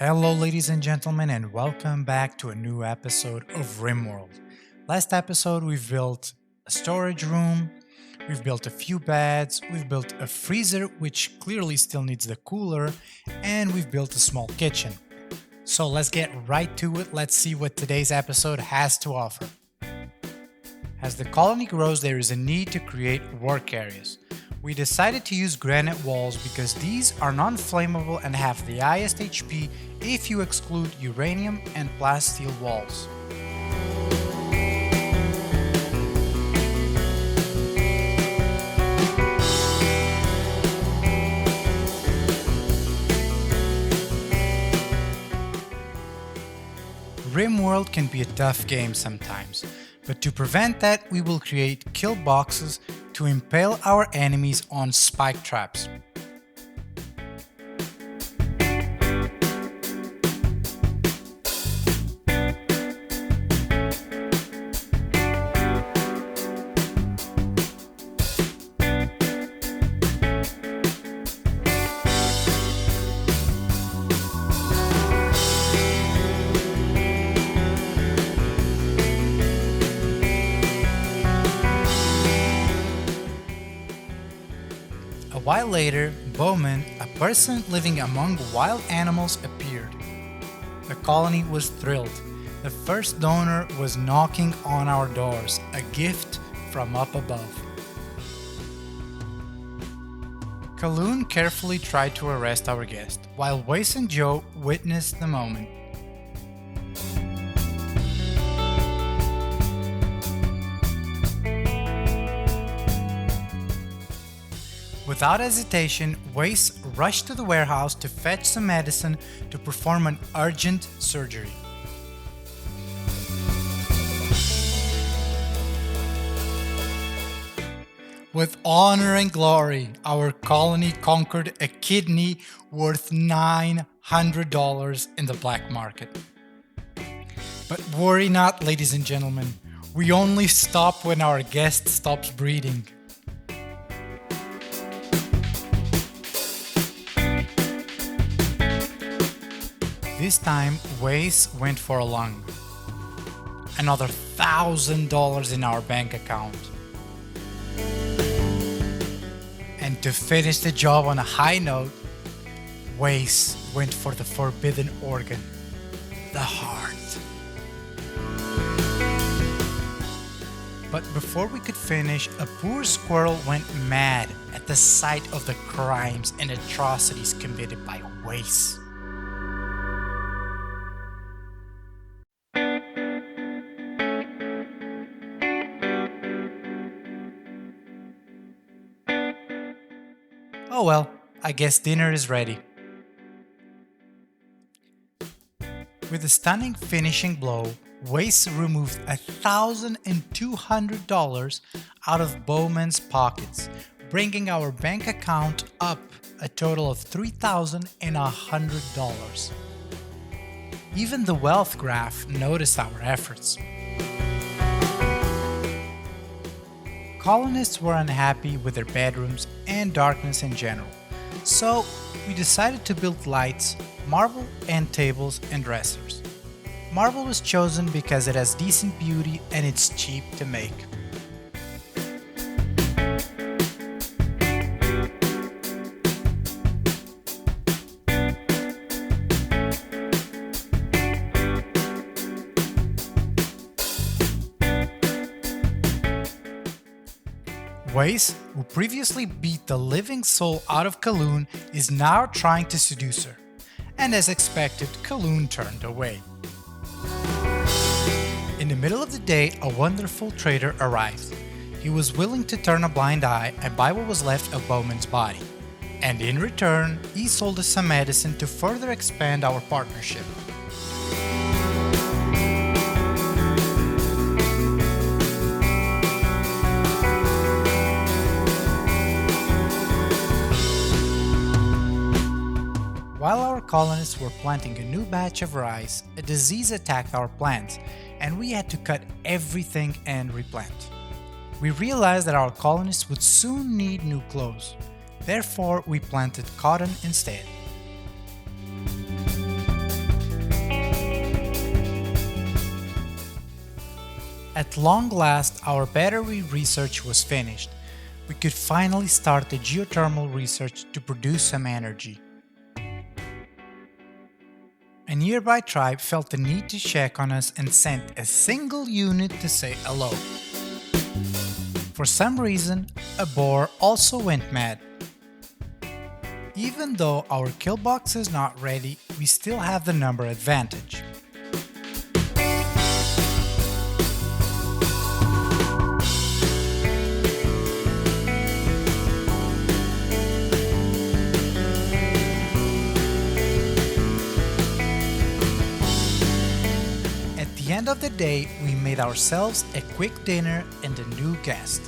Hello, ladies and gentlemen, and welcome back to a new episode of RimWorld. Last episode, we've built a storage room, we've built a few beds, we've built a freezer, which clearly still needs the cooler, and we've built a small kitchen. So let's get right to it. Let's see what today's episode has to offer. As the colony grows, there is a need to create work areas. We decided to use granite walls because these are non-flammable and have the highest HP if you exclude uranium and plasteel walls. RimWorld can be a tough game sometimes, but to prevent that, we will create kill boxes to impale our enemies on spike traps. A while later, Bowman, a person living among wild animals, appeared. The colony was thrilled. The first donor was knocking on our doors, a gift from up above. Kaloon carefully tried to arrest our guest, while Weiss and Joe witnessed the moment. Without hesitation, Weiss rushed to the warehouse to fetch some medicine to perform an urgent surgery. With honor and glory, our colony conquered a kidney worth $900 in the black market. But worry not, ladies and gentlemen, we only stop when our guest stops breathing. This time, Weiss went for a lung. Another $1,000 in our bank account. And to finish the job on a high note, Weiss went for the forbidden organ, the heart. But before we could finish, a poor squirrel went mad at the sight of the crimes and atrocities committed by Weiss. Oh well, I guess dinner is ready. With a stunning finishing blow, Weiss removed $1,200 out of Bowman's pockets, bringing our bank account up a total of $3,100. Even the wealth graph noticed our efforts. Colonists were unhappy with their bedrooms and darkness in general, so we decided to build lights, marble, and tables and dressers. Marble was chosen because it has decent beauty and it's cheap to make. Weiss, who previously beat the living soul out of Kaloon, is now trying to seduce her. And as expected, Kaloon turned away. In the middle of the day, a wonderful trader arrived. He was willing to turn a blind eye and buy what was left of Bowman's body. And in return, he sold us some medicine to further expand our partnership. While our colonists were planting a new batch of rice, a disease attacked our plants, and we had to cut everything and replant. We realized that our colonists would soon need new clothes. Therefore, we planted cotton instead. At long last, our battery research was finished. We could finally start the geothermal research to produce some energy. A nearby tribe felt the need to check on us and sent a single unit to say hello. For some reason, a boar also went mad. Even though our kill box is not ready, we still have the number advantage. At the end of the day, we made ourselves a quick dinner and a new guest.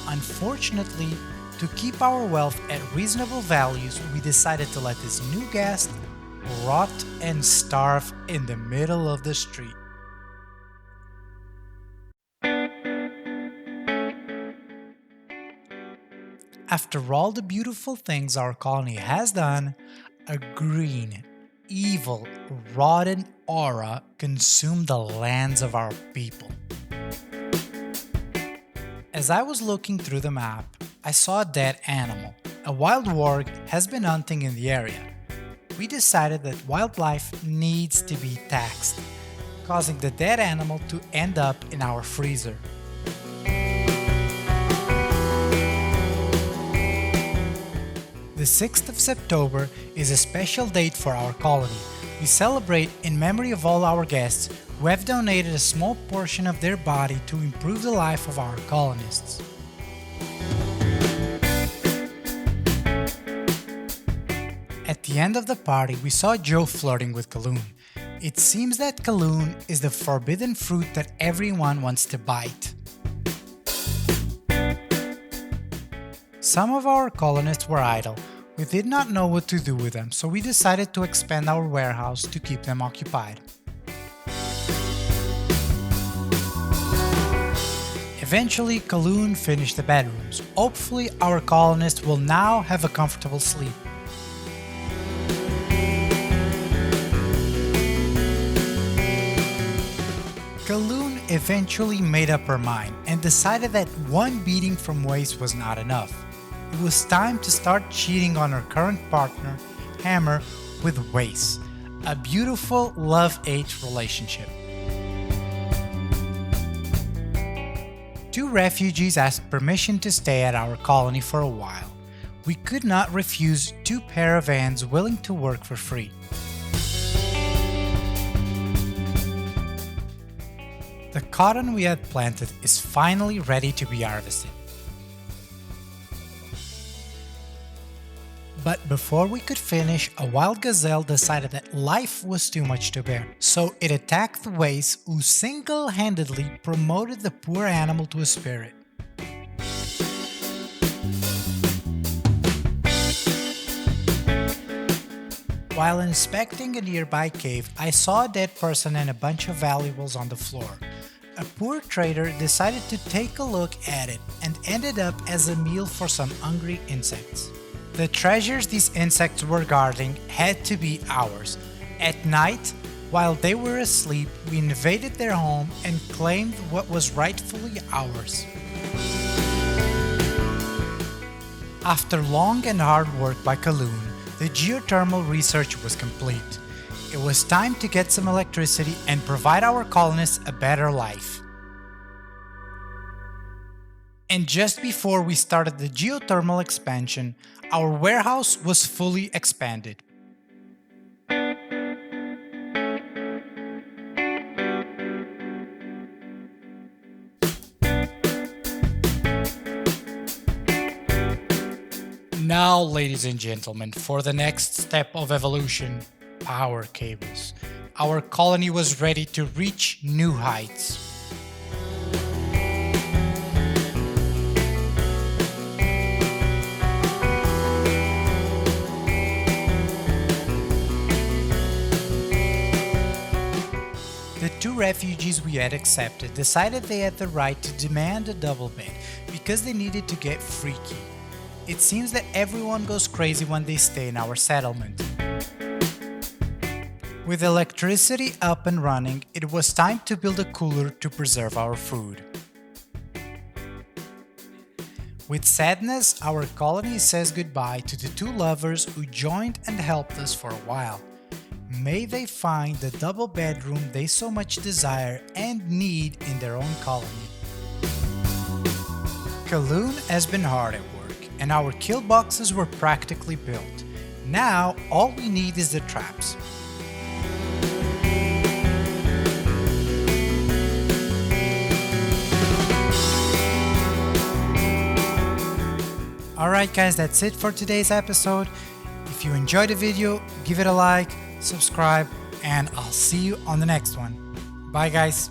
Unfortunately, to keep our wealth at reasonable values, we decided to let this new guest rot and starve in the middle of the street. After all the beautiful things our colony has done, a green, evil, rotten aura consumed the lands of our people. As I was looking through the map, I saw a dead animal. A wild warg has been hunting in the area. We decided that wildlife needs to be taxed, causing the dead animal to end up in our freezer. The 6th of September is a special date for our colony. We celebrate in memory of all our guests who have donated a small portion of their body to improve the life of our colonists. At the end of the party, we saw Joe flirting with Kaloon. It seems that Kaloon is the forbidden fruit that everyone wants to bite. Some of our colonists were idle. We did not know what to do with them, so we decided to expand our warehouse to keep them occupied. Eventually, Kaloon finished the bedrooms. Hopefully, our colonists will now have a comfortable sleep. Kaloon eventually made up her mind and decided that one beating from Weiss was not enough. It was time to start cheating on her current partner, Hammer, with Weiss, a beautiful love-hate relationship. Two refugees asked permission to stay at our colony for a while. We could not refuse two caravans willing to work for free. The cotton we had planted is finally ready to be harvested. But before we could finish, a wild gazelle decided that life was too much to bear, so it attacked Weiss, who single-handedly promoted the poor animal to a spirit. While inspecting a nearby cave, I saw a dead person and a bunch of valuables on the floor. A poor trader decided to take a look at it and ended up as a meal for some hungry insects. The treasures these insects were guarding had to be ours. At night, while they were asleep, we invaded their home and claimed what was rightfully ours. After long and hard work by Kaloon, the geothermal research was complete. It was time to get some electricity and provide our colonists a better life. And just before we started the geothermal expansion, our warehouse was fully expanded. Now, ladies and gentlemen, for the next step of evolution, power cables. Our colony was ready to reach new heights. The two refugees we had accepted decided they had the right to demand a double bed because they needed to get freaky. It seems that everyone goes crazy when they stay in our settlement. With electricity up and running, it was time to build a cooler to preserve our food. With sadness, our colony says goodbye to the two lovers who joined and helped us for a while. May they find the double bedroom they so much desire and need in their own colony. Kaloon has been hard at work, and our kill boxes were practically built. Now, all we need is the traps. Alright guys, that's it for today's episode. If you enjoyed the video, give it a like, subscribe, and I'll see you on the next one. Bye guys!